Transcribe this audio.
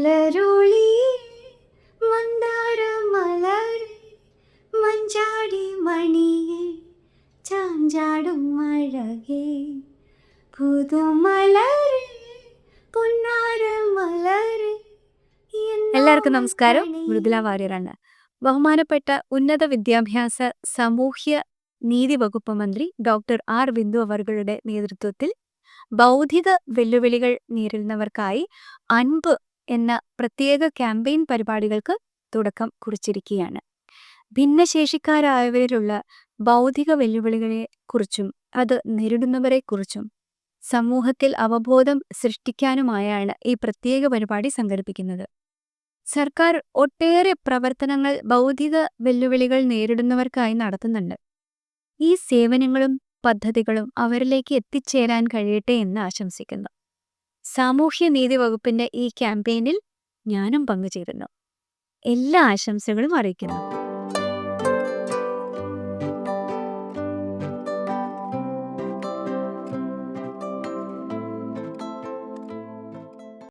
മലരൊളി മന്ദാരമലരെ മഞ്ചാടി മണിയെ ചാഞ്ചാടും അഴകേ പുതുമലരെ പൊന്നാരമലരെ എല്ലാവർക്കും നമസ്കാരം. മൃദുല വാര്യറാണ്. ബഹുമാനപ്പെട്ട ഉന്നത വിദ്യാഭ്യാസ സാമൂഹ്യ നീതി വകുപ്പ് മന്ത്രി ഡോക്ടർ ആർ ബിന്ദു അവരുടെ നേതൃത്വത്തിൽ ബൗദ്ധിക വെല്ലുവിളികൾ നേരിടുന്നവർക്കായി അൻപ് എന്ന പ്രത്യേക ക്യാമ്പയിൻ പരിപാടികൾക്ക് തുടക്കം കുറിച്ചിരിക്കുകയാണ്. ഭിന്നശേഷിക്കാരായവരിലുള്ള ബൗദ്ധിക വെല്ലുവിളികളെക്കുറിച്ചും അത് നേരിടുന്നവരെക്കുറിച്ചും സമൂഹത്തിൽ അവബോധം സൃഷ്ടിക്കാനുമായാണ് ഈ പ്രത്യേക പരിപാടി സംഘടിപ്പിക്കുന്നത്. സർക്കാർ ഒട്ടേറെ പ്രവർത്തനങ്ങൾ ബൗദ്ധിക വെല്ലുവിളികൾ നേരിടുന്നവർക്കായി നടത്തുന്നുണ്ട്. ഈ സേവനങ്ങളും പദ്ധതികളും അവരിലേക്ക് എത്തിച്ചേരാൻ കഴിയട്ടെ എന്ന് ആശംസിക്കുന്നു. സാമൂഹ്യ നീതി വകുപ്പിന്റെ ഈ ക്യാമ്പയിനിൽ ഞാനും പങ്കുചേരുന്നു. എല്ലാ ആശംസകളും അറിയിക്കുന്നു.